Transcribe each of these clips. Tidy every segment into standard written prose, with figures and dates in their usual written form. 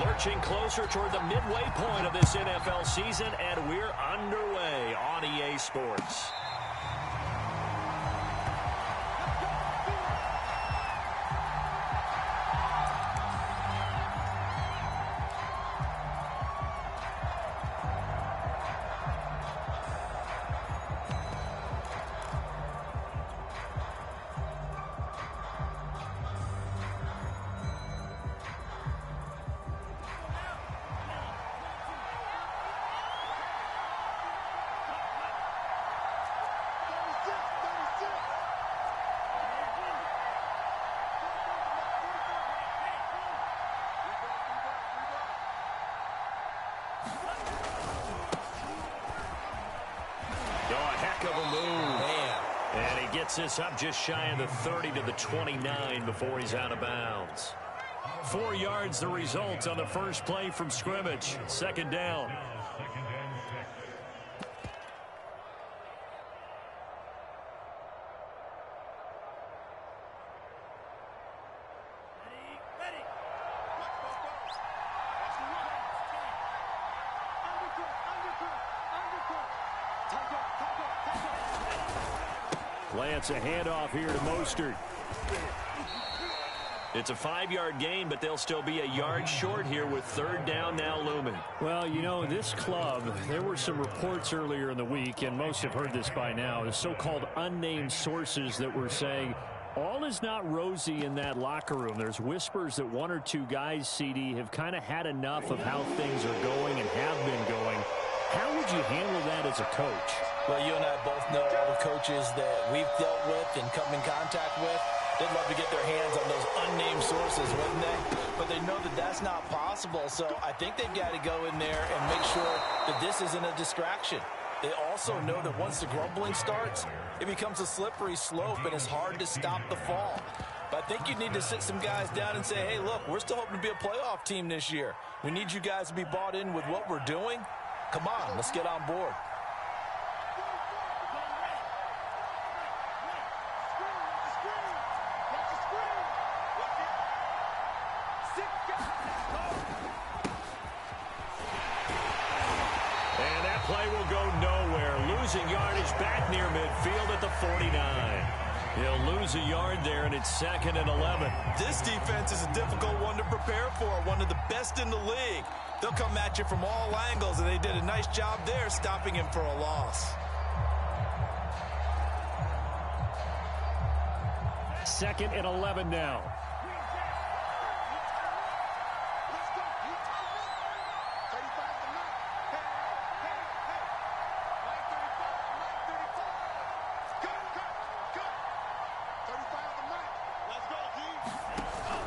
Lurching closer toward the midway point of this NFL season, and we're underway on EA Sports. This up just shy of the 30 to the 29 before he's out of bounds. 4 yards the result on the first play from scrimmage. Second down. Lance, a handoff here to Mostert. It's a 5-yard gain, but they'll still be a yard short here with third down now looming. Well, you know, this club, there were some reports earlier in the week, and most have heard this by now, the so-called unnamed sources that were saying all is not rosy in that locker room. There's whispers that 1 or 2 guys, CD, have kind of had enough of how things are going and have been going. How would you handle that as a coach? Well, you and I both know all the coaches that we've dealt with and come in contact with. They'd love to get their hands on those unnamed sources, wouldn't they? But they know that that's not possible, so I think they've got to go in there and make sure that this isn't a distraction. They also know that once the grumbling starts, it becomes a slippery slope, and it's hard to stop the fall. But I think you need to sit some guys down and say, hey, look, we're still hoping to be a playoff team this year. We need you guys to be bought in with what we're doing. Come on, let's get on board. Losing yardage back near midfield at the 49. He'll lose a yard there, and it's 2nd and 11. This defense is a difficult one to prepare for, one of the best in the league. They'll come at you from all angles, and they did a nice job there stopping him for a loss. 2nd and 11 now.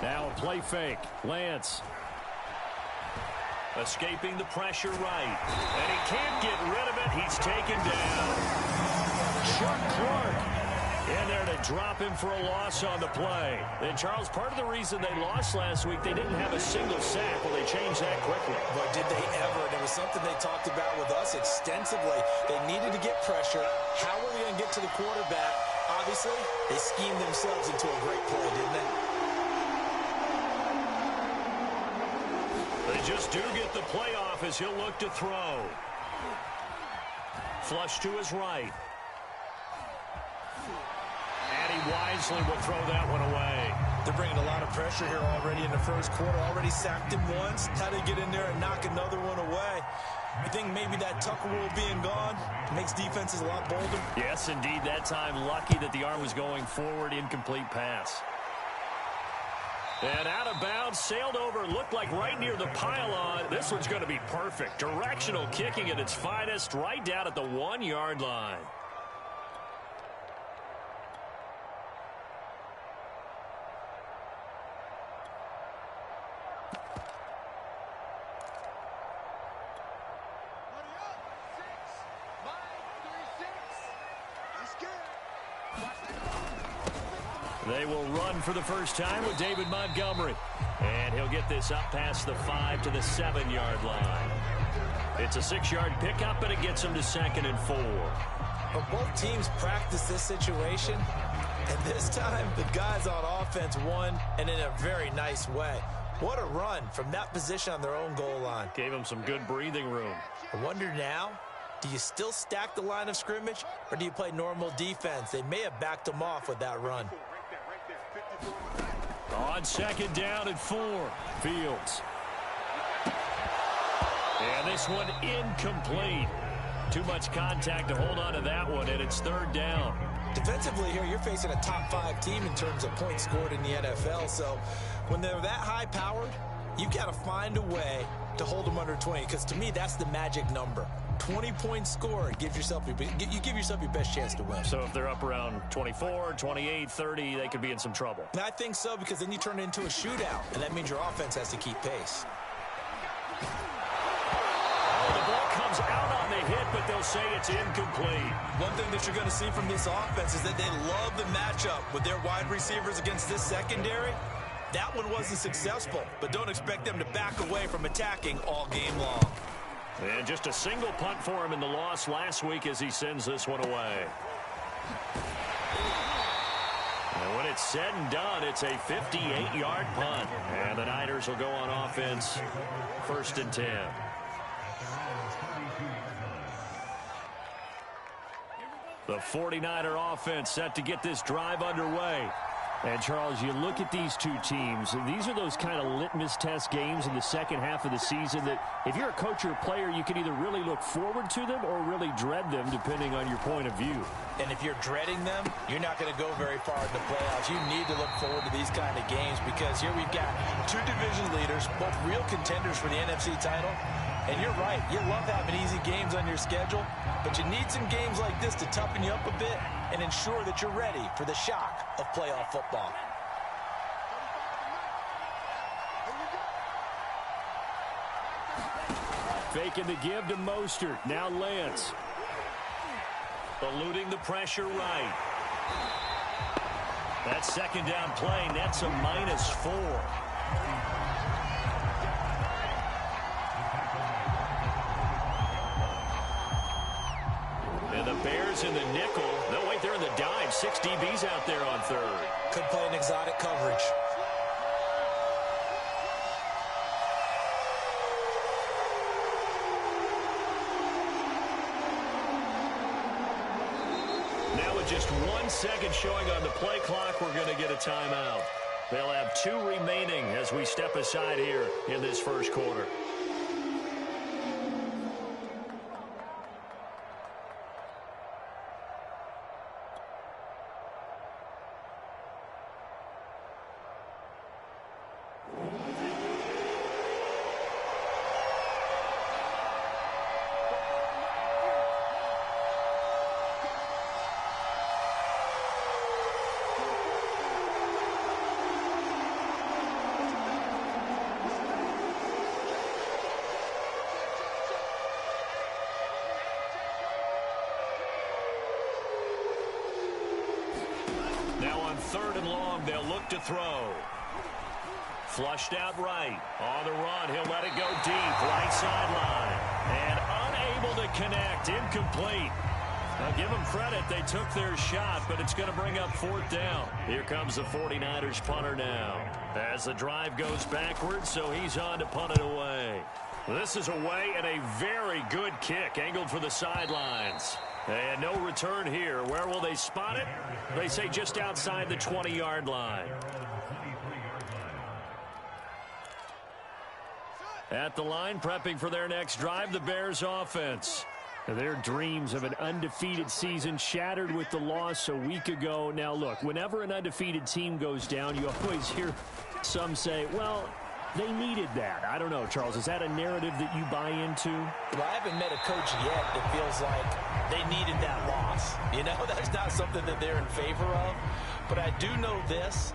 Now a play fake. Lance. Escaping the pressure right. And he can't get rid of it. He's taken down. Chuck Clark in there to drop him for a loss on the play. And, Charles, part of the reason they lost last week, they didn't have a single sack. Well, they changed that quickly. But did they ever? And it was something they talked about with us extensively. They needed to get pressure. How were they going to get to the quarterback? Obviously, they schemed themselves into a great play, didn't they? They just do get the play off as he'll look to throw. Flush to his right. And he wisely will throw that one away. They're bringing a lot of pressure here already in the first quarter. Already sacked him once. How to get in there and knock another one away. You think maybe that Tucker rule being gone makes defenses a lot bolder? Yes, indeed. That time, lucky that the arm was going forward. Incomplete pass. And out of bounds, sailed over, looked like right near the pylon. This one's going to be perfect. Directional kicking at its finest, right down at the 1-yard line. They will run for the first time with David Montgomery. And he'll get this up past the 5 to the 7-yard line. It's a 6-yard pickup, and it gets him to 2nd and 4. But both teams practice this situation. And this time, the guys on offense won, and in a very nice way. What a run from that position on their own goal line. Gave them some good breathing room. I wonder now, do you still stack the line of scrimmage, or do you play normal defense? They may have backed them off with that run. On second down and 4, Fields. And this one incomplete. Too much contact to hold on to that one, and it's third down. Defensively here, you're facing a top 5 team in terms of points scored in the NFL. So when they're that high-powered, you've got to find a way to hold them under 20, because to me, that's the magic number. 20 points scored, you give yourself your best chance to win. So if they're up around 24, 28, 30, they could be in some trouble. And I think so, because then you turn it into a shootout, and that means your offense has to keep pace. The ball comes out on the hit, but they'll say it's incomplete. One thing that you're going to see from this offense is that they love the matchup with their wide receivers against this secondary. That one wasn't successful, but don't expect them to back away from attacking all game long. And just a single punt for him in the loss last week as he sends this one away. And when it's said and done, it's a 58-yard punt. And the Niners will go on offense, 1st and 10. The 49er offense set to get this drive underway. And, Charles, you look at these two teams, these are those kind of litmus test games in the second half of the season that if you're a coach or a player, you can either really look forward to them or really dread them, depending on your point of view. And if you're dreading them, you're not going to go very far in the playoffs. You need to look forward to these kind of games, because here we've got 2 division leaders, both real contenders for the NFC title. And you're right, you love having easy games on your schedule, but you need some games like this to toughen you up a bit and ensure that you're ready for the shock of playoff football. Faking the give to Mostert. Now Lance. Eluding the pressure right. That second down play nets a -4. And the Bears in the nickel. No, wait, they're in the dime. 6 DBs out there on 3rd. Could play an exotic coverage. Now with just 1 second showing on the play clock, we're going to get a timeout. They'll have 2 remaining as we step aside here in this first quarter. Now on 3rd and long, they'll look to throw. Flushed out right. On the run, he'll let it go deep. Right sideline. And unable to connect. Incomplete. Now give them credit. They took their shot, but it's going to bring up 4th down. Here comes the 49ers punter now. As the drive goes backwards, so he's on to punt it away. This is away and a very good kick. Angled for the sidelines. And no return here. Where will they spot it? They say just outside the 20-yard line. At the line, prepping for their next drive, the Bears offense. Their dreams of an undefeated season shattered with the loss a week ago. Now, look, whenever an undefeated team goes down, you always hear some say, well, they needed that. I don't know, Charles. Is that a narrative that you buy into? Well, I haven't met a coach yet that feels like they needed that loss. You know, that's not something that they're in favor of. But I do know this.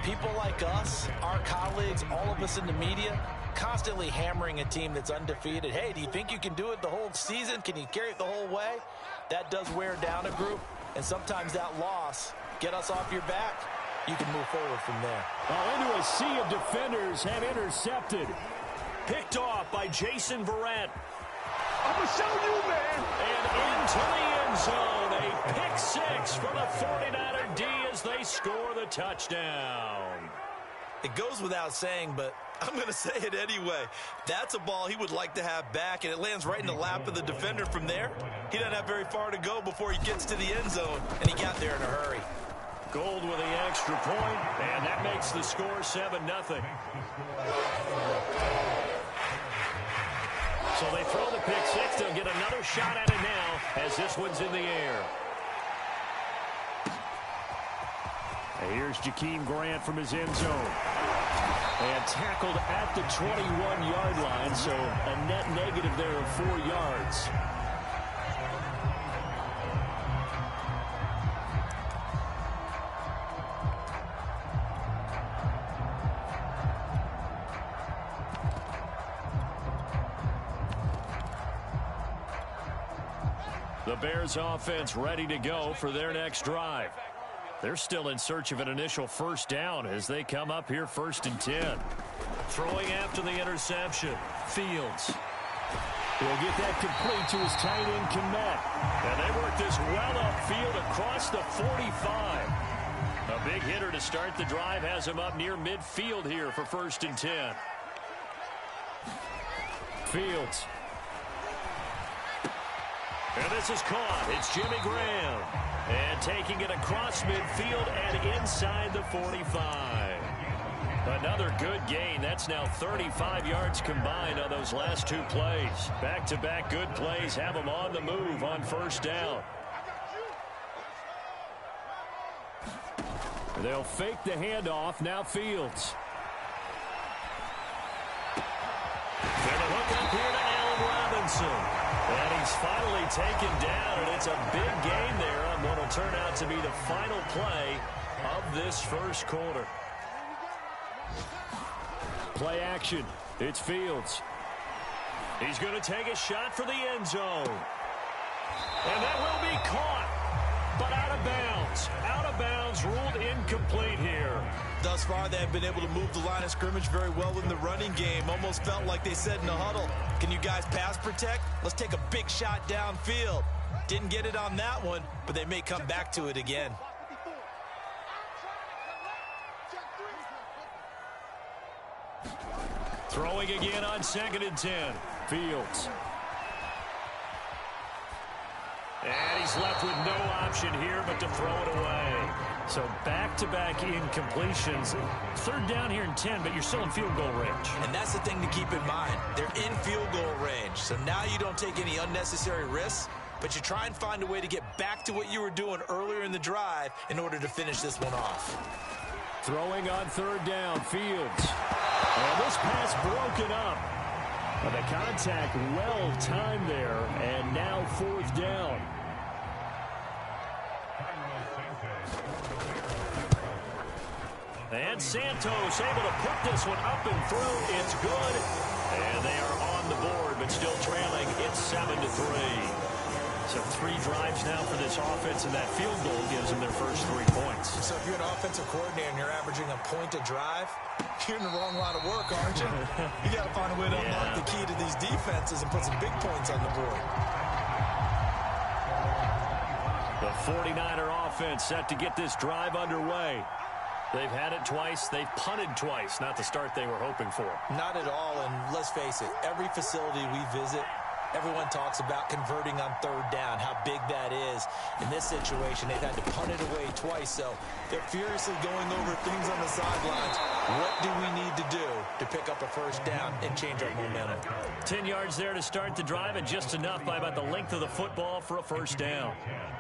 People like us, our colleagues, all of us in the media, constantly hammering a team that's undefeated. Hey, do you think you can do it the whole season? Can you carry it the whole way? That does wear down a group. And sometimes that loss, get us off your back, you can move forward from there. Oh, into a sea of defenders have intercepted. Picked off by Jason Verrett. I'm going to show you, man. And into the end zone. A pick 6 for the 49er D as they score the touchdown. It goes without saying, but I'm going to say it anyway. That's a ball he would like to have back, and it lands right in the lap of the defender from there. He doesn't have very far to go before he gets to the end zone, and he got there in a hurry. Gold with the extra point, and that makes the score 7-0. So they throw the pick six. They'll get another shot at it now as this one's in the air. And here's Jakeem Grant from his end zone. And tackled at the 21-yard line, so a net negative there of 4 yards. The Bears offense ready to go for their next drive. They're still in search of an initial first down as they come up here 1st and 10. Throwing after the interception. Fields. He'll get that complete to his tight end, Kmet. And they work this well upfield across the 45. A big hitter to start the drive has him up near midfield here for 1st and 10. Fields. And this is caught. It's Jimmy Graham. And taking it across midfield and inside the 45. Another good gain. That's now 35 yards combined on those last 2 plays. Back-to-back good plays have them on the move on 1st down. They'll fake the handoff. Now Fields. They're to hook up here to Allen Robinson. And he's finally taken down, and it's a big gain there on what will turn out to be the final play of this first quarter. Play action. It's Fields. He's going to take a shot for the end zone. And that will be caught, but out of bounds. Out of bounds, ruled incomplete here. Thus far, they have been able to move the line of scrimmage very well in the running game. Almost felt like they said in the huddle, can you guys pass protect? Let's take a big shot downfield. Didn't get it on that one, but they may come back to it again. Throwing again on 2nd and 10. Fields. And he's left with no option here but to throw it away. So back-to-back incompletions. 3rd down here and 10, but you're still in field goal range. And that's the thing to keep in mind. They're in field goal range. So now you don't take any unnecessary risks, but you try and find a way to get back to what you were doing earlier in the drive in order to finish this one off. Throwing on 3rd down, Fields. And this pass broken up. And the contact well timed there, and now 4th down. And Santos able to put this one up and through. It's good. And they are on the board, but still trailing. It's 7-3. So 3 drives now for this offense, and that field goal gives them their first 3 points. So if you're an offensive coordinator and you're averaging a point a drive, you're in the wrong line of work, aren't you? You got to find a way to unlock the key to these defenses and put some big points on the board. The 49er offense set to get this drive underway. They've had it twice. They've punted twice. Not the start they were hoping for. Not at all, and let's face it, every facility we visit, everyone talks about converting on 3rd down, how big that is. In this situation, they've had to punt it away twice, so they're furiously going over things on the sidelines. What do we need to do to pick up a 1st down and change our momentum? 10 yards there to start the drive, and just enough by about the length of the football for a 1st down.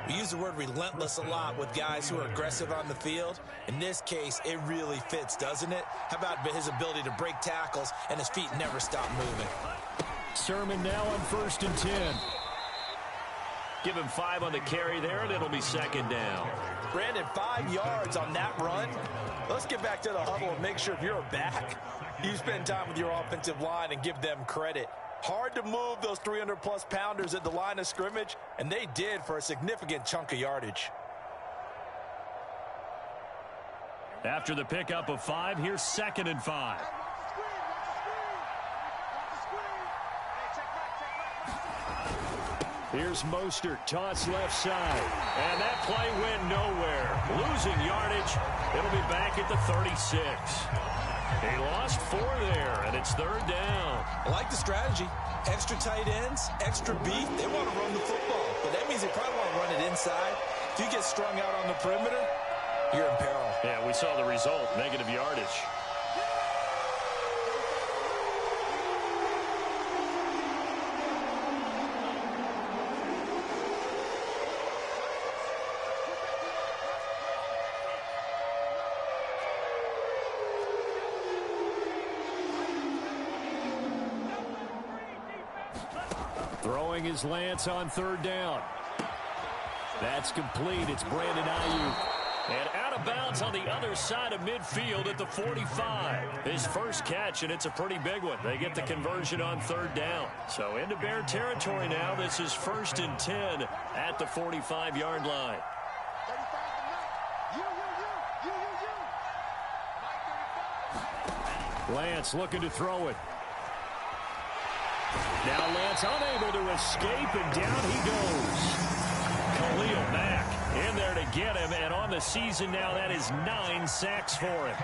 We use the word relentless a lot with guys who are aggressive on the field. In this case, it really fits, doesn't it? How about his ability to break tackles and his feet never stop moving? Sermon now on 1st and 10. Give him 5 on the carry there, and it'll be 2nd down. Brandon, 5 yards on that run. Let's get back to the huddle and make sure if you're back, you spend time with your offensive line and give them credit. Hard to move those 300-plus pounders at the line of scrimmage, and they did for a significant chunk of yardage. After the pickup of 5, here's 2nd and 5. Here's Mostert, toss left side. And that play went nowhere. Losing yardage. It'll be back at the 36. He lost 4 there, and it's 3rd down. I like the strategy. Extra tight ends, extra beef. They want to run the football, but that means they probably want to run it inside. If you get strung out on the perimeter, you're in peril. Yeah, we saw the result, negative yardage. Throwing his Lance on 3rd down. That's complete. It's Brandon Ayuk. And out of bounds on the other side of midfield at the 45. His first catch, and it's a pretty big one. They get the conversion on 3rd down. So into Bear territory now. This is 1st and 10 at the 45-yard line. Lance looking to throw it. Now Lance unable to escape, and down he goes. Khalil Mack in there to get him, and on the season now, that is 9 sacks for him.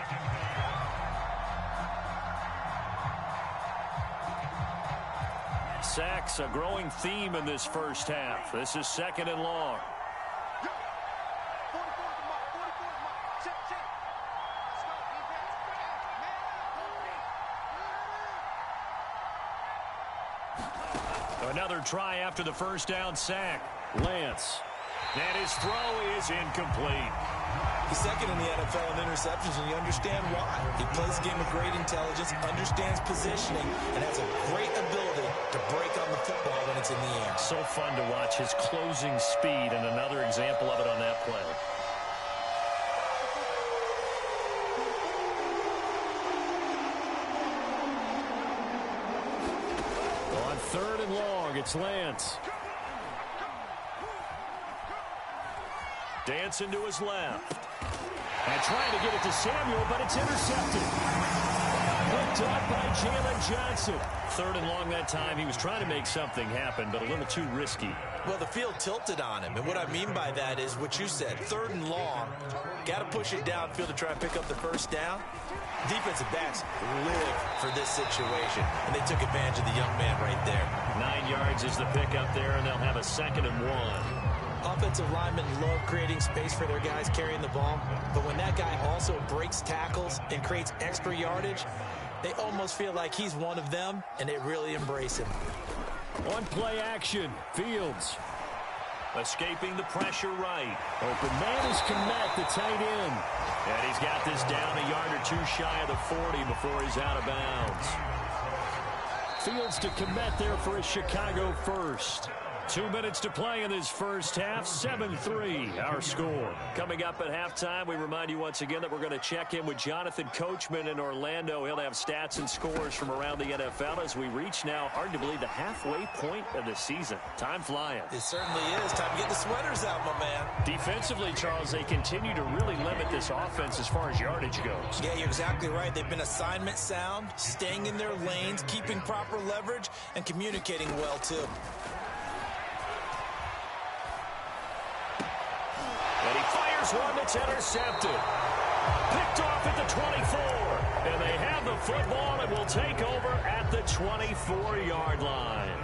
Sacks, a growing theme in this first half. This is 2nd and long. Another try after the first down sack. Lance. And his throw is incomplete. He's 2nd in the NFL in interceptions, and you understand why. He plays the game with great intelligence, understands positioning, and has a great ability to break on the football when it's in the air. So fun to watch his closing speed, and another example of it on that play. On 3rd and long, it's Lance. Dancing to his left. And trying to get it to Samuel, but it's intercepted. Picked up by Jalen Johnson. 3rd and long that time. He was trying to make something happen, but a little too risky. Well, the field tilted on him, and what I mean by that is what you said. 3rd and long, got to push it downfield to try and pick up the first down. Defensive backs live for this situation, and they took advantage of the young man right there. 9 yards is the pickup there, and they'll have a 2nd and 1. Offensive linemen love creating space for their guys carrying the ball, but when that guy also breaks tackles and creates extra yardage, they almost feel like he's one of them, and they really embrace him. On play action, Fields. Escaping the pressure right. Open man is Kmet, the tight end. And he's got this down a yard or 2 shy of the 40 before he's out of bounds. Fields to Kmet there for a Chicago first. 2 minutes to play in this first half. 7-3 our score. Coming up at halftime, we remind you once again that we're going to check in with Jonathan Coachman in Orlando. He'll have stats and scores from around the NFL as we reach now, hard to believe, the halfway point of the season. Time flying. It certainly is. Time to get the sweaters out, my man. Defensively, Charles, they continue to really limit this offense as far as yardage goes. Yeah, you're exactly right. They've been assignment sound, staying in their lanes, keeping proper leverage, and communicating well, too. And he fires one that's intercepted. Picked off at the 24. And they have the football and will take over at the 24-yard line.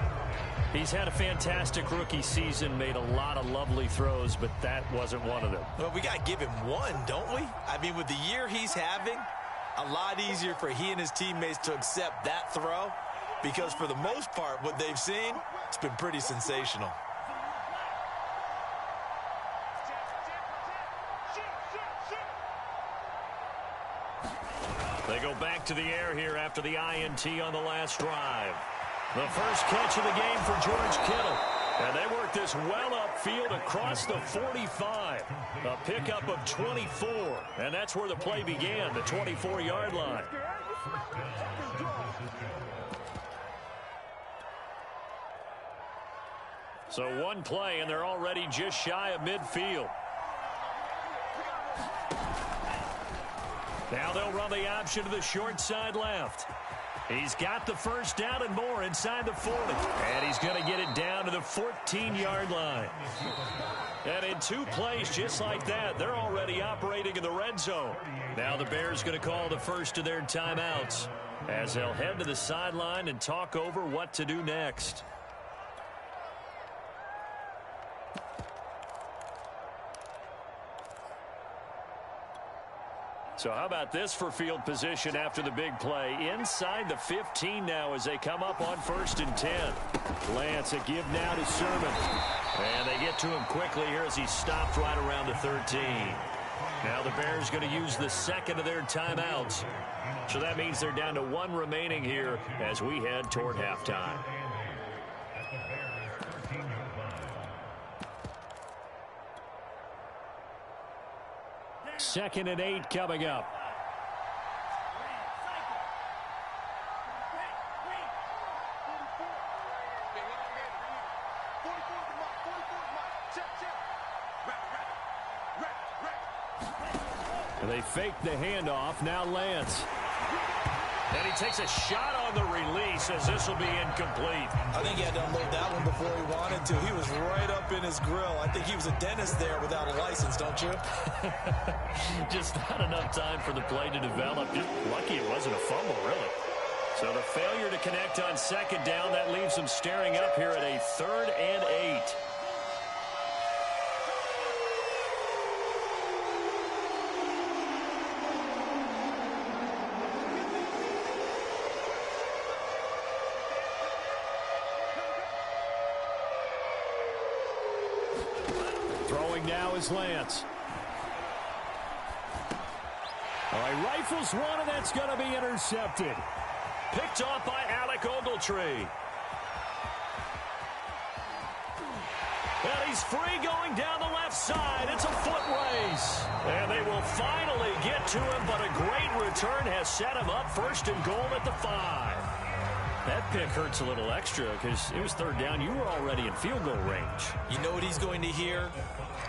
He's had a fantastic rookie season, made a lot of lovely throws, but that wasn't one of them. Well, we got to give him one, don't we? I mean, with the year he's having, a lot easier for he and his teammates to accept that throw, because for the most part, what they've seen, it's been pretty sensational. They go back to the air here after the INT on the last drive. The first catch of the game for George Kittle. And they work this well upfield across the 45. A pickup of 24. And that's where the play began, the 24-yard line. So one play, and they're already just shy of midfield. Now they'll run the option to the short side left. He's got the first down and more inside the 40. And he's going to get it down to the 14-yard line. And in 2 plays just like that, they're already operating in the red zone. Now the Bears going to call the first of their timeouts as they'll head to the sideline and talk over what to do next. So how about this for field position after the big play? Inside the 15 now as they come up on 1st and 10. Lance, a give now to Sermon. And they get to him quickly here as he stopped right around the 13. Now the Bears going to use the second of their timeouts. So that means they're down to 1 remaining here as we head toward halftime. Second and 8 coming up. They fake the handoff. Now Lance. And he takes a shot on the release as this will be incomplete. I think he had to unload that one before he wanted to. He was right up in his grill. I think he was a dentist there without a license, don't you? Just not enough time for the play to develop. Just lucky it wasn't a fumble, really. So the failure to connect on 2nd down, that leaves them staring up here at a 3rd and 8. Throwing now is Lance. All right, rifles one, and that's going to be intercepted. Picked off by Alec Ogletree. And he's free going down the left side. It's a foot race. And they will finally get to him, but a great return has set him up 1st and goal at the 5. That pick hurts a little extra because it was 3rd down. You were already in field goal range. You know what he's going to hear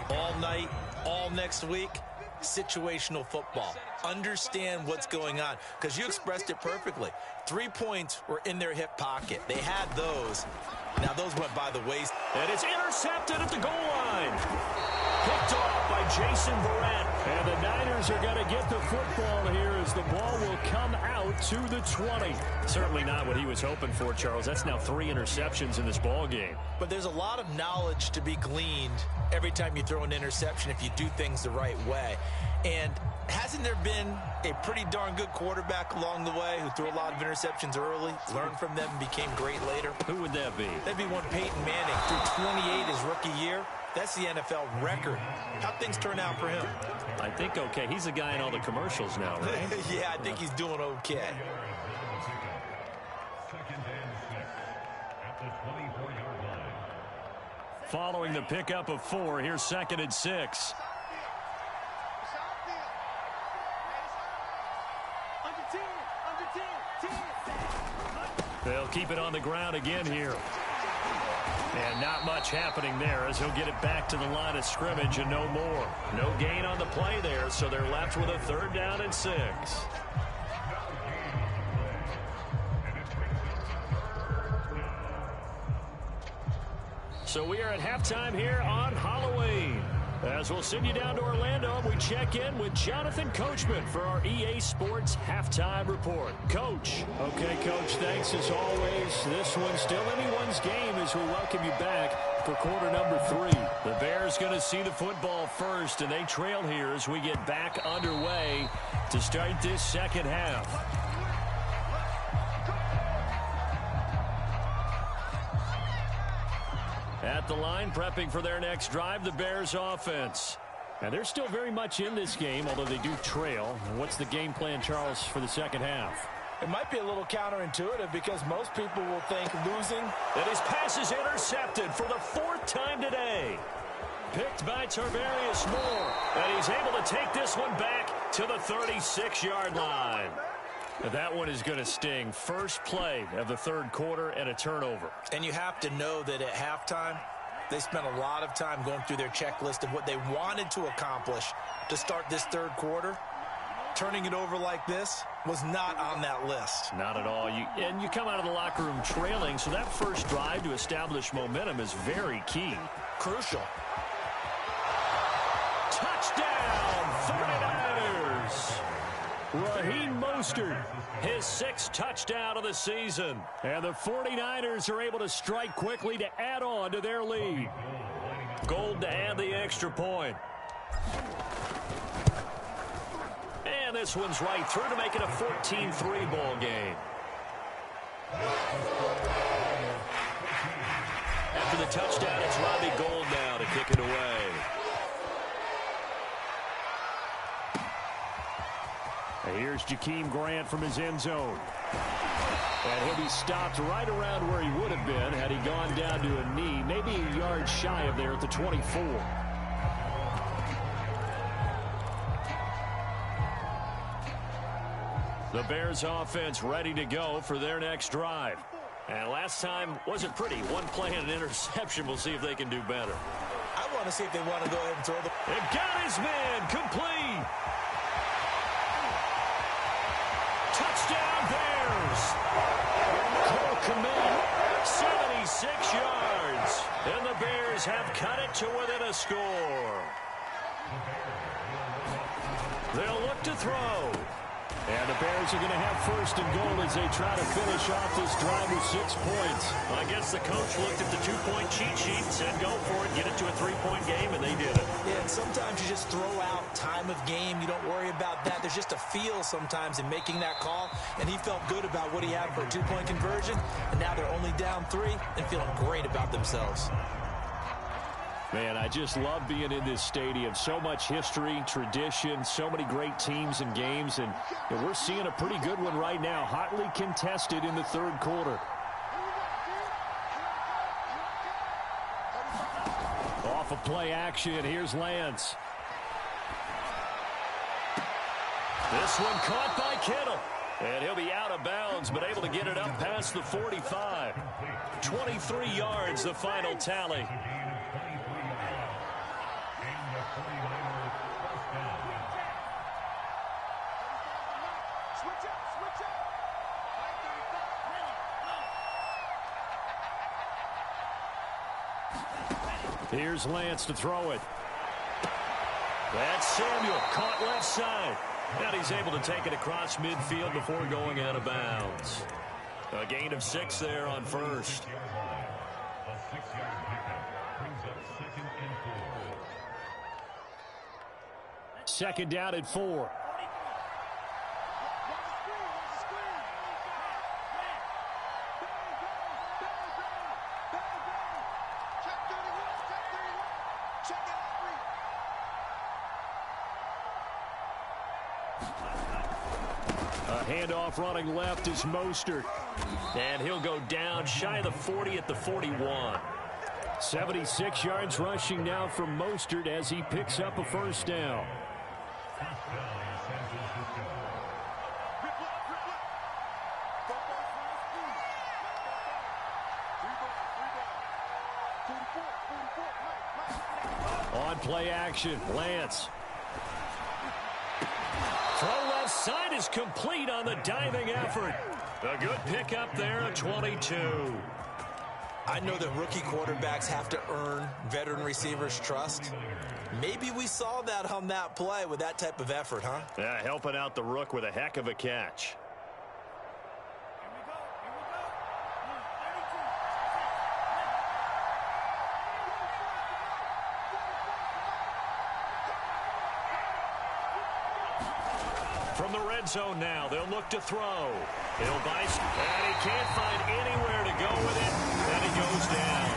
all night, all next week? Situational football. Understand what's going on, because you expressed it perfectly. 3 points were in their hip pocket. They had those. Now those went by the waist. And it's intercepted at the goal line. Picked off by Jason Verrett. And the Niners are going to get the football here as the ball will come out to the 20. Certainly not what he was hoping for, Charles. That's now 3 interceptions in this ball game. But there's a lot of knowledge to be gleaned every time you throw an interception if you do things the right way. And hasn't there been a pretty darn good quarterback along the way who threw a lot of interceptions early, learned from them, and became great later? Who would that be? That'd be one Peyton Manning. Threw 28 his rookie year. That's the NFL record. How'd things turn out for him? I think okay. He's the guy in all the commercials now, right? Yeah, I think he's doing okay. Following the pickup of 4, here's 2nd and 6. They'll keep it on the ground again here. And not much happening there as he'll get it back to the line of scrimmage and no more. No gain on the play there, so they're left with a 3rd down and 6. So we are at halftime here on Halloween. As we'll send you down to Orlando, and we check in with Jonathan Coachman for our EA Sports Halftime Report. Coach. Okay, Coach, thanks as always. This one's still anyone's game as we welcome you back for quarter number 3. The Bears going to see the football first, and they trail here as we get back underway to start this second half. At the line, prepping for their next drive, the Bears offense. And they're still very much in this game, although they do trail. What's the game plan, Charles, for the second half? It might be a little counterintuitive because most people will think losing. And his pass is intercepted for the 4th time today. Picked by Tarvarius Moore. And he's able to take this one back to the 36-yard line. That one is going to sting. First play of the 3rd quarter and a turnover. And you have to know that at halftime, they spent a lot of time going through their checklist of what they wanted to accomplish to start this 3rd quarter. Turning it over like this, was not on that list. Not at all. And you come out of the locker room trailing, so that first drive to establish momentum is very key. Crucial. Touchdown, 49ers! Raheem Mostert, his 6th touchdown of the season. And the 49ers are able to strike quickly to add on to their lead. Gold to add the extra point. And this one's right through to make it a 14-3 ball game. After the touchdown, it's Robbie Gould now to kick it away. And here's Jakeem Grant from his end zone. And he'll be stopped right around where he would have been had he gone down to a knee, maybe a yard shy of there at the 24. The Bears offense ready to go for their next drive. And last time wasn't pretty. One play and an interception. We'll see if they can do better. I want to see if they want to go ahead and throw the... They've got his man complete. Touchdown Bears. Cole Kmet, 76 yards. And the Bears have cut it to within a score. They'll look to throw. And the Bears are going to have first and goal as they try to finish off this drive with 6 points. I guess the coach looked at the 2-point cheat sheet and said, go for it, get it to a 3-point game, and they did it. Yeah, and sometimes you just throw out time of game. You don't worry about that. There's just a feel sometimes in making that call, and he felt good about what he had for a 2-point conversion, and now they're only down 3 and feeling great about themselves. Man, I just love being in this stadium. So much history, tradition, so many great teams and games, and we're seeing a pretty good one right now, hotly contested in the third quarter. Off of play action, here's Lance. This one caught by Kittle. And he'll be out of bounds, but able to get it up past the 45. 23 yards, the final tally. Here's Lance to throw it. That's Samuel, caught left side. And he's able to take it across midfield before going out of bounds. A gain of 6 there on first. Second down at 4. Handoff running left is Mostert. And he'll go down shy of the 40 at the 41. 76 yards rushing now from Mostert as he picks up a first down. On play action, Lance. Throw left side is complete on the diving effort. A good pickup there at 22. I know that rookie quarterbacks have to earn veteran receivers' trust. Maybe we saw that on that play with that type of effort, huh? Yeah, helping out the rook with a heck of a catch. From the red zone now, they'll look to throw. He'll bice, and he can't find anywhere to go with it, and he goes down.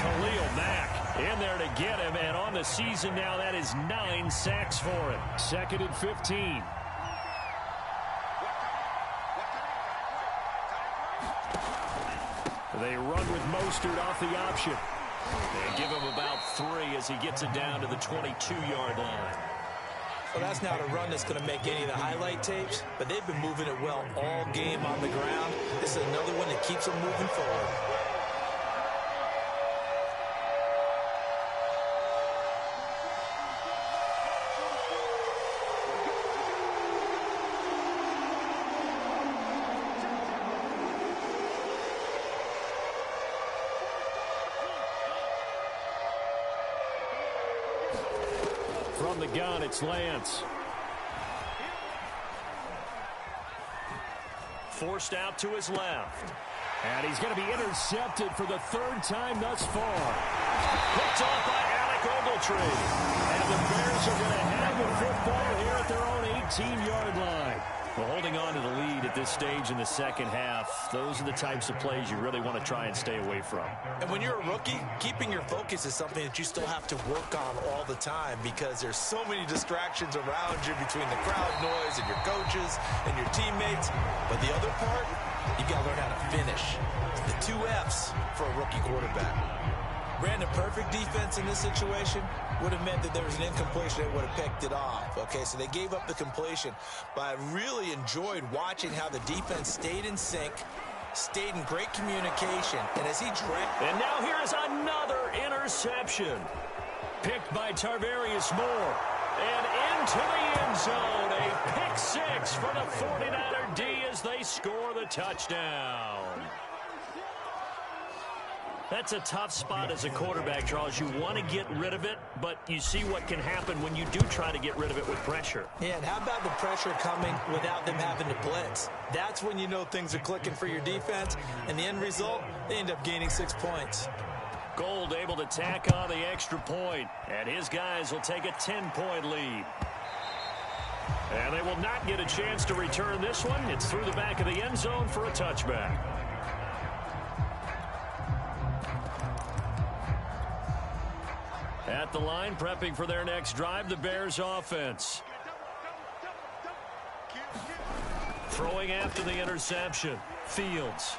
Khalil Mack in there to get him, and on the season now, that is 9 sacks for him. Second and 15. They run with Mostert off the option. They give him about 3 as he gets it down to the 22-yard line. Well, that's not a run that's going to make any of the highlight tapes, but they've been moving it well all game on the ground. This is another one that keeps them moving forward. From the gun, it's Lance. Forced out to his left. And he's going to be intercepted for the third time thus far. Picked off by Alec Ogletree. And the Bears are going to have the football here at their own 18-yard line. Well, holding on to the lead at this stage in the second half, those are the types of plays you really want to try and stay away from. And when you're a rookie, keeping your focus is something that you still have to work on all the time because there's so many distractions around you between the crowd noise and your coaches and your teammates. But the other part, you got to learn how to finish. The 2 F's for a rookie quarterback. Brandon, perfect defense in this situation would have meant that there was an incompletion that would have picked it off. Okay, so they gave up the completion. But I really enjoyed watching how the defense stayed in sync, stayed in great communication. And as he dragged... And now here is another interception. Picked by Tarvarius Moore. And into the end zone. A pick 6 for the 49er D as they score the touchdown. That's a tough spot as a quarterback, Charles. You want to get rid of it, but you see what can happen when you do try to get rid of it with pressure. Yeah, and how about the pressure coming without them having to blitz? That's when you know things are clicking for your defense, and the end result, they end up gaining 6 points. Gold able to tack on the extra point, and his guys will take a 10-point lead. And they will not get a chance to return this one. It's through the back of the end zone for a touchback. At the line, prepping for their next drive, the Bears offense. Throwing after the interception, Fields.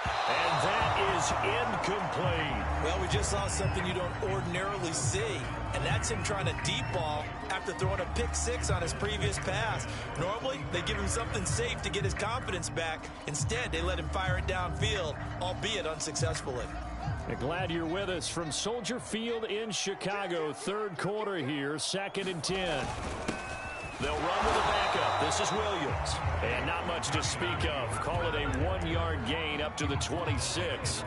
And that is incomplete. Well, we just saw something you don't ordinarily see, and that's him trying to deep ball after throwing a pick 6 on his previous pass. Normally, they give him something safe to get his confidence back. Instead, they let him fire it downfield, albeit unsuccessfully. Glad you're with us from Soldier Field in Chicago. Third quarter here, 2nd and 10. They'll run with a backup. This is Williams. And not much to speak of. Call it a 1-yard gain up to the 26.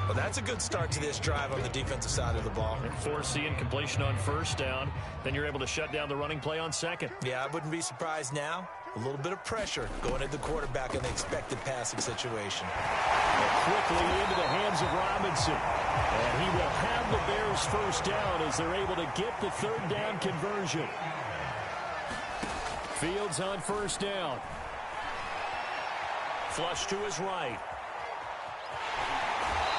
Well, that's a good start to this drive on the defensive side of the ball. And force the incompletion on first down. Then you're able to shut down the running play on second. Yeah, I wouldn't be surprised now. A little bit of pressure going at the quarterback in the expected passing situation. And quickly into the hands of Robinson. And he will have the Bears first down as they're able to get the third down conversion. Fields on first down. Flush to his right.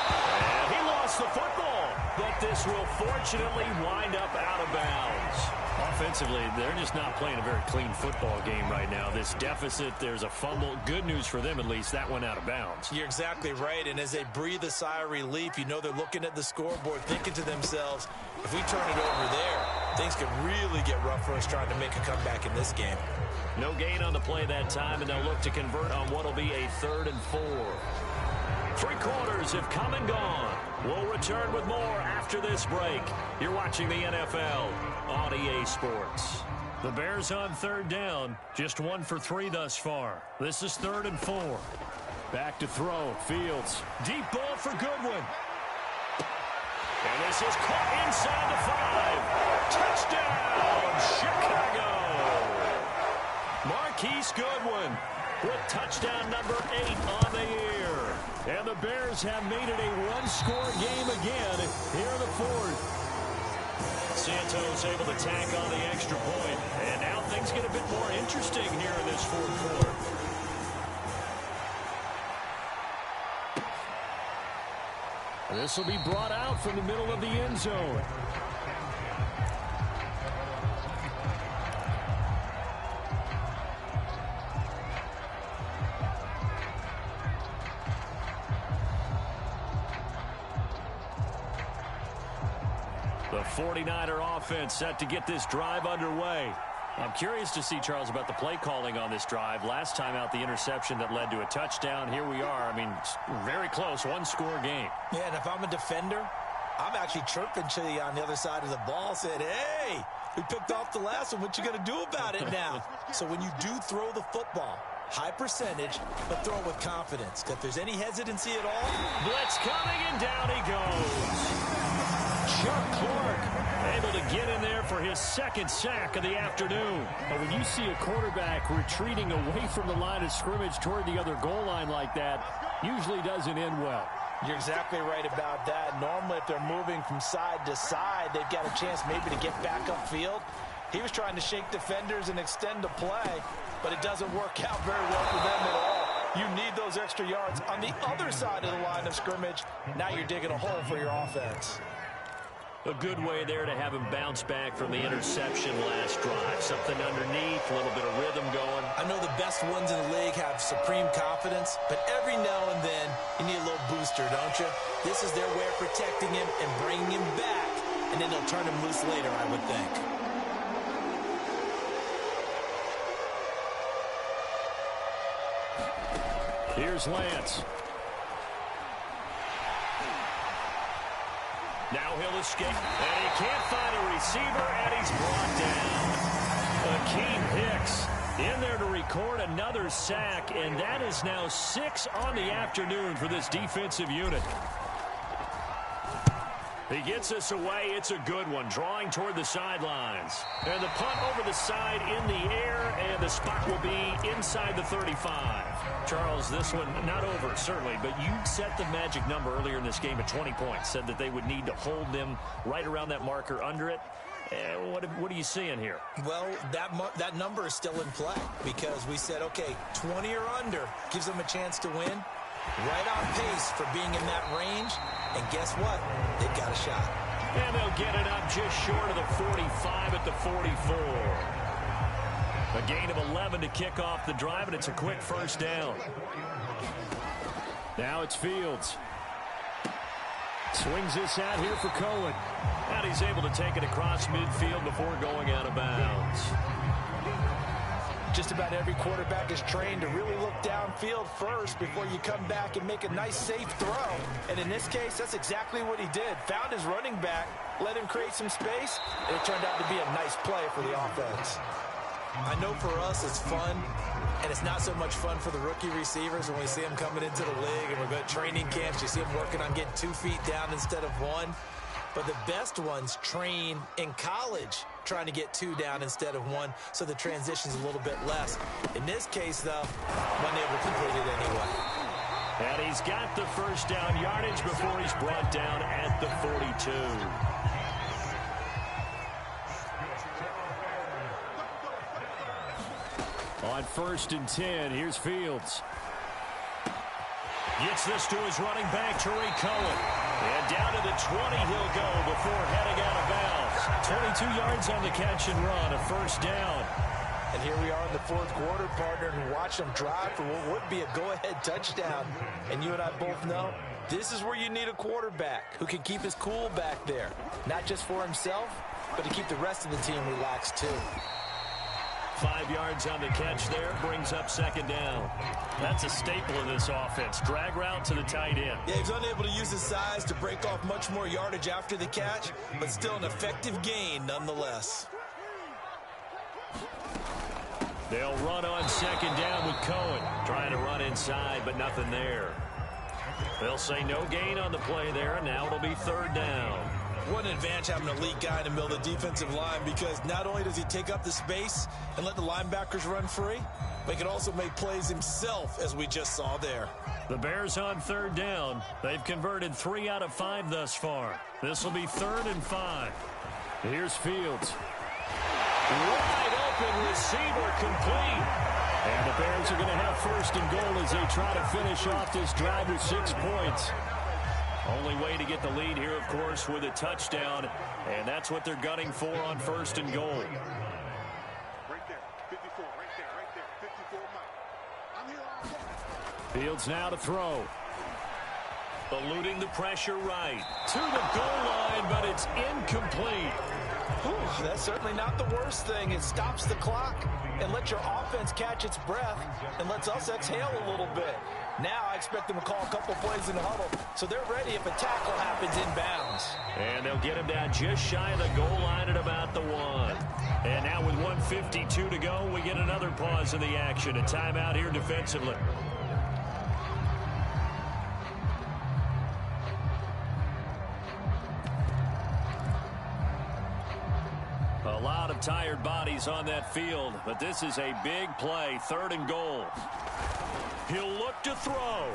And he lost the football. But this will fortunately wind up out of bounds. Offensively, they're just not playing a very clean football game right now. This deficit, there's a fumble. Good news for them, at least. That went out of bounds. You're exactly right. And as they breathe a sigh of relief, you know they're looking at the scoreboard, thinking to themselves, if we turn it over there, things could really get rough for us trying to make a comeback in this game. No gain on the play that time, and they'll look to convert on what will be a 3rd and 4. 3 quarters have come and gone. We'll return with more after this break. You're watching the NFL on EA Sports. The Bears on third down. Just 1 for 3 thus far. This is 3rd and 4. Back to throw. Fields. Deep ball for Goodwin. And this is caught inside the 5. Touchdown, Chicago. Marquise Goodwin with touchdown number 8 on the year. And the Bears have made it a 1-score game again here in the 4th. Santos able to tack on the extra point. And now things get a bit more interesting here in this 4th quarter. This will be brought out from the middle of the end zone. The 49er offense set to get this drive underway. I'm curious to see, Charles, about the play calling on this drive. Last time out, the interception that led to a touchdown. Here we are. I mean, very close, 1-score game. Yeah, and if I'm a defender, I'm actually chirping to you on the other side of the ball, saying, hey, we picked off the last one. What you going to do about it now? So when you do throw the football, high percentage, but throw it with confidence. If there's any hesitancy at all. Blitz coming, and down he goes. Chuck Clark able to get in there for his second sack of the afternoon. But when you see a quarterback retreating away from the line of scrimmage toward the other goal line like that, usually doesn't end well. You're exactly right about that. Normally, if they're moving from side to side, they've got a chance maybe to get back upfield. He was trying to shake defenders and extend the play, but it doesn't work out very well for them at all. You need those extra yards on the other side of the line of scrimmage. Now you're digging a hole for your offense. A good way there to have him bounce back from the interception last drive. Something underneath, a little bit of rhythm going. I know the best ones in the league have supreme confidence, but every now and then you need a little booster, don't you? This is their way of protecting him and bringing him back, and then they'll turn him loose later, I would think. Here's Lance. Now he'll escape, and he can't find a receiver, and he's brought down. Akeem Hicks in there to record another sack, and that is now 6 on the afternoon for this defensive unit. He gets us away. It's a good one, drawing toward the sidelines. And the punt over the side in the air, and the spot will be inside the 35. Charles, this one not over, certainly, but you set the magic number earlier in this game at 20 points, said that they would need to hold them right around that marker under it. What are you seeing here? Well, that number is still in play because we said, okay, 20 or under gives them a chance to win. Right on pace for being in that range. And guess what? They've got a shot. And they'll get it up just short of the 45 at the 44. A gain of 11 to kick off the drive, and it's a quick first down. Now it's Fields. Swings this out here for Cohen. And he's able to take it across midfield before going out of bounds. Just about every quarterback is trained to really look downfield first before you come back and make a nice, safe throw. And in this case, that's exactly what he did. Found his running back, let him create some space, and it turned out to be a nice play for the offense. I know for us it's fun, and it's not so much fun for the rookie receivers when we see them coming into the league and we're going to training camps. You see them working on getting 2 feet down instead of 1. But the best ones train in college trying to get 2 down instead of 1, so the transition's a little bit less. In this case, though, wasn't able to complete it anyway. And he's got the first down yardage before he's brought down at the 42. On 1st and 10, here's Fields. Gets this to his running back, Tariq Cohen. And down to the 20 he'll go before heading out of bounds. 22 yards on the catch and run, a first down. And here we are in the 4th quarter, partner, and watch them drive for what would be a go-ahead touchdown. And you and I both know this is where you need a quarterback who can keep his cool back there. Not just for himself, but to keep the rest of the team relaxed too. 5 yards on the catch there, brings up 2nd down. That's a staple of this offense. Drag route to the tight end. Yeah, he's unable to use his size to break off much more yardage after the catch, but still an effective gain nonetheless. They'll run on 2nd down with Cohen. Trying to run inside, but nothing there. They'll say no gain on the play there, and now it'll be 3rd down. What an advantage having an elite guy in the middle of the defensive line, because not only does he take up the space and let the linebackers run free, but he can also make plays himself, as we just saw there. The Bears on 3rd down. They've converted 3 out of 5 thus far. This will be 3rd and 5. Here's Fields. Wide open receiver complete. And the Bears are going to have 1st and goal as they try to finish off this drive with 6 points. Only way to get the lead here, of course, with a touchdown, and that's what they're gunning for on 1st and goal. Right there, 54, right there, 54 mile. I'm here all day. Fields now to throw. Eluding the pressure right. To the goal line, but it's incomplete. Whew, that's certainly not the worst thing. It stops the clock and lets your offense catch its breath and lets us exhale a little bit. Now I expect them to call a couple plays in the huddle, so they're ready if a tackle happens inbounds. And they'll get him down just shy of the goal line at about the 1. And now with 1:52 to go, we get another pause in the action. A timeout here defensively. A lot of tired bodies on that field, but this is a big play, 3rd and goal. He'll look to throw. A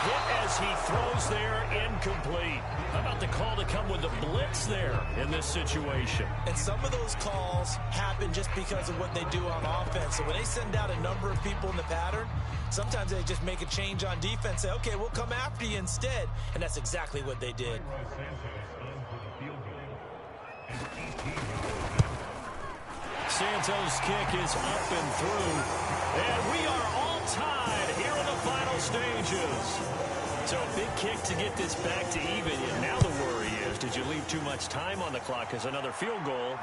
hit as he throws there, incomplete. How about the call to come with the blitz there in this situation? And some of those calls happen just because of what they do on offense. So when they send out a number of people in the pattern, sometimes they just make a change on defense, say, okay, we'll come after you instead. And that's exactly what they did. Santos' kick is up and through. And we are all tied here in the final stages. So a big kick to get this back to even. And now the worry is, did you leave too much time on the clock as another field goal?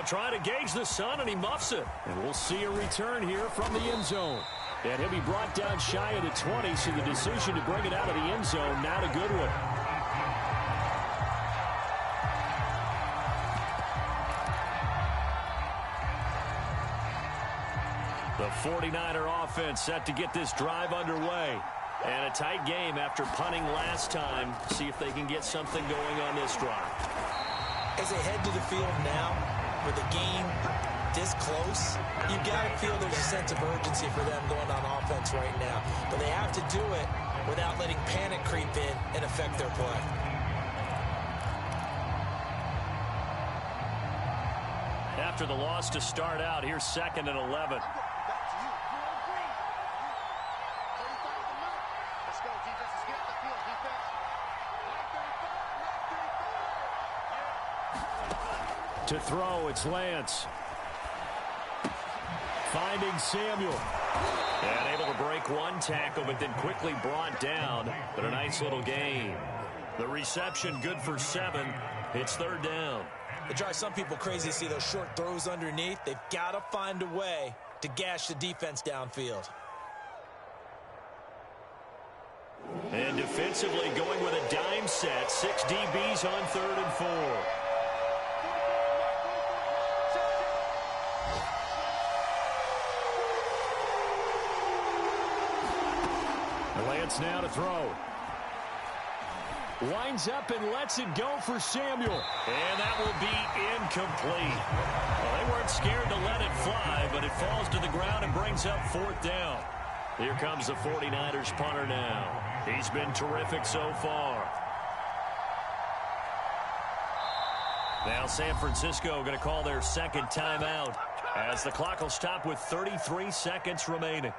Trying to gauge the sun, and he muffs it. And we'll see a return here from the end zone. And he'll be brought down shy of the 20, so the decision to bring it out of the end zone, not a good one. The 49er offense set to get this drive underway. And a tight game after punting last time. See if they can get something going on this drive. As they head to the field now, with the game this close, you've got to feel there's a sense of urgency for them going on offense right now. But they have to do it without letting panic creep in and affect their play. After the loss to start out, here's 2nd and 11. To throw, it's Lance. Finding Samuel. And able to break one tackle, but then quickly brought down. But a nice little gain. The reception good for 7. It's 3rd down. It drives some people crazy to see those short throws underneath. They've got to find a way to gash the defense downfield. And defensively going with a dime set. 6 DBs on 3rd and 4. Lance now to throw. Lines up and lets it go for Samuel. And that will be incomplete. Well, they weren't scared to let it fly, but it falls to the ground and brings up 4th down. Here comes the 49ers punter now. He's been terrific so far. Now San Francisco going to call their 2nd timeout as the clock will stop with 33 seconds remaining.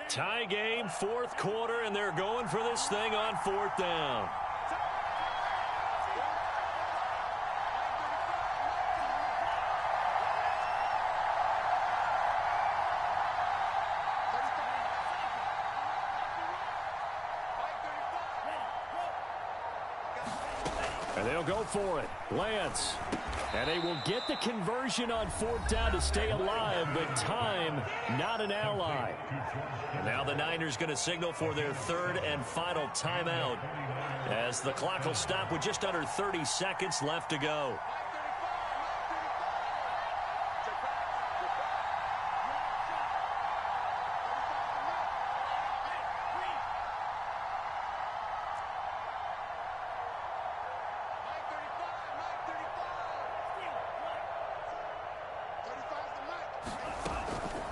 Tie game, fourth quarter, and they're going for this thing on fourth down. And they'll go for it. Lance. And they will get the conversion on fourth down to stay alive, but time not an ally. And now the Niners going to signal for their third and final timeout as the clock will stop with just under 30 seconds left to go.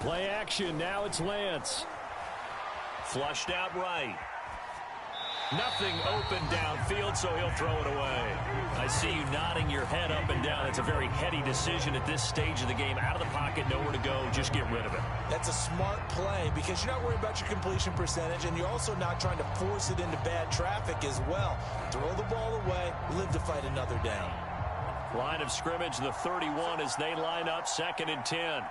Play action. Now it's Lance. Flushed out right. Nothing open downfield, so he'll throw it away. I see you nodding your head up and down. It's a very heady decision at this stage of the game. Out of the pocket, nowhere to go. Just get rid of it. That's a smart play because you're not worried about your completion percentage, and you're also not trying to force it into bad traffic as well. Throw the ball away, live to fight another down. Line of scrimmage, the 31 as they line up, 2nd and 10.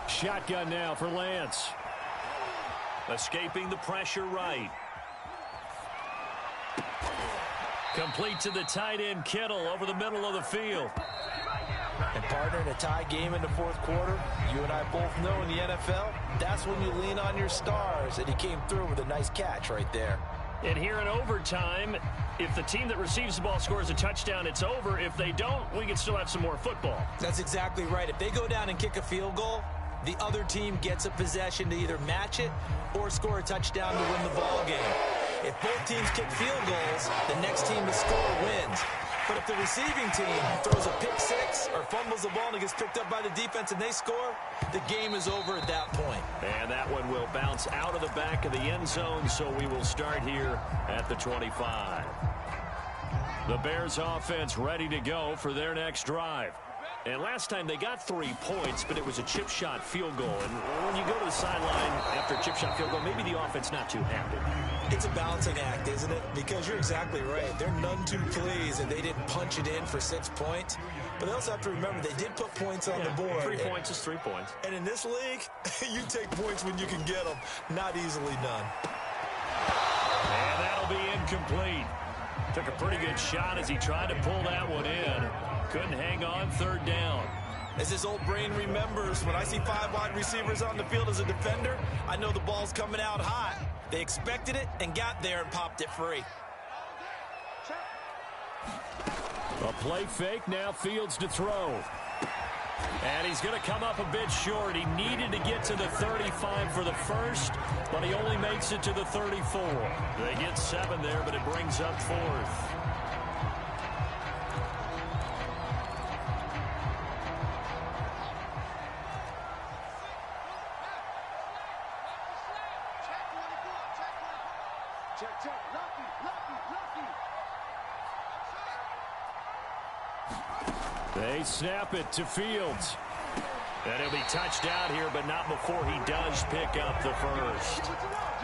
Shotgun now for Lance. Escaping the pressure right. Complete to the tight end Kittle over the middle of the field. And partner, in a tie game in the fourth quarter, you and I both know in the NFL, that's when you lean on your stars, and he came through with a nice catch right there. And here in overtime, if the team that receives the ball scores a touchdown, it's over. If they don't, we can still have some more football. That's exactly right. If they go down and kick a field goal, the other team gets a possession to either match it or score a touchdown to win the ball game. If both teams kick field goals, the next team to score wins. But if the receiving team throws a pick six or fumbles the ball and it gets picked up by the defense and they score, the game is over at that point. And that one will bounce out of the back of the end zone, so we will start here at the 25. The Bears offense ready to go for their next drive. And last time they got 3 points, but it was a chip shot field goal. And when you go to the sideline after a chip shot field goal, maybe the offense not too happy. It's a balancing act, isn't it? Because you're exactly right. They're none too pleased and they didn't punch it in for 6 points. But they also have to remember they did put points on the board. 3 points is 3 points. And in this league, you take points when you can get them. Not easily done. And that'll be incomplete. Took a pretty good shot as he tried to pull that one in. Couldn't hang on, 3rd down. As his old brain remembers, when I see 5 wide receivers on the field as a defender, I know the ball's coming out hot. They expected it and got there and popped it free. A play fake, now Fields to throw. And he's going to come up a bit short. He needed to get to the 35 for the first, but he only makes it to the 34. They get 7 there, but it brings up 4th. They snap it to Fields. And he'll be touched out here, but not before he does pick up the first.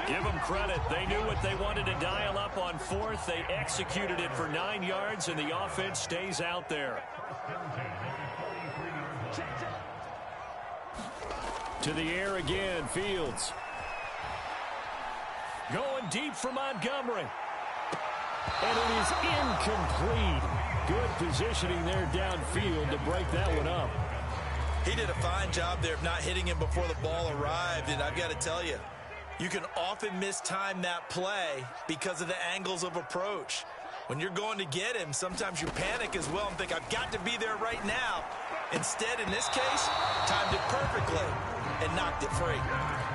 Give them credit. They knew what they wanted to dial up on 4th. They executed it for 9 yards, and the offense stays out there. To the air again, Fields. Going deep for Montgomery. And it is incomplete. Good positioning there downfield to break that one up. He did a fine job there of not hitting him before the ball arrived, and I've got to tell you, you can often mistime that play because of the angles of approach. When you're going to get him, sometimes you panic as well and think, I've got to be there right now. Instead, in this case, timed it perfectly. and knocked it free.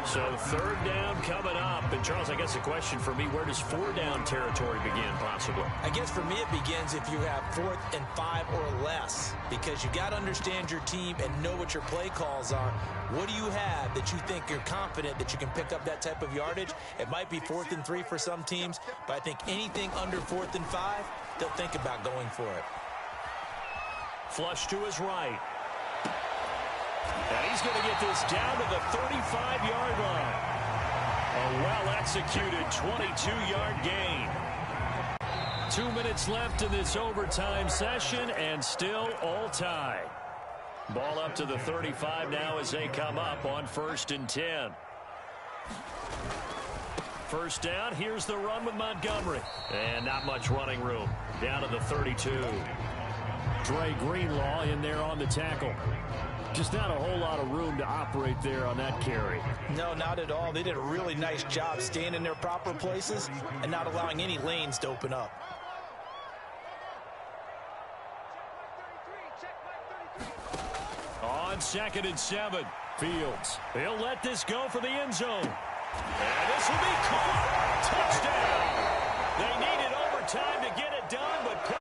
So third down coming up. And, Charles, I guess the question for me, where does four down territory begin possibly? I guess for me it begins if you have 4th and 5 or less, because you got to understand your team and know what your play calls are. What do you have that you think you're confident that you can pick up that type of yardage? It might be 4th and 3 for some teams, but I think anything under 4th and 5, they'll think about going for it. Flush to his right. And he's going to get this down to the 35-yard line. A well-executed 22-yard gain. 2 minutes left in this overtime session, and still all tied. Ball up to the 35 now as they come up on 1st and 10. First down, here's the run with Montgomery. And not much running room. Down to the 32. Dre Greenlaw in there on the tackle. Just not a whole lot of room to operate there on that carry. No, not at all. They did a really nice job staying in their proper places and not allowing any lanes to open up. On 2nd and 7, Fields. He'll let this go for the end zone. And this will be caught. Touchdown. They needed overtime to get it done, but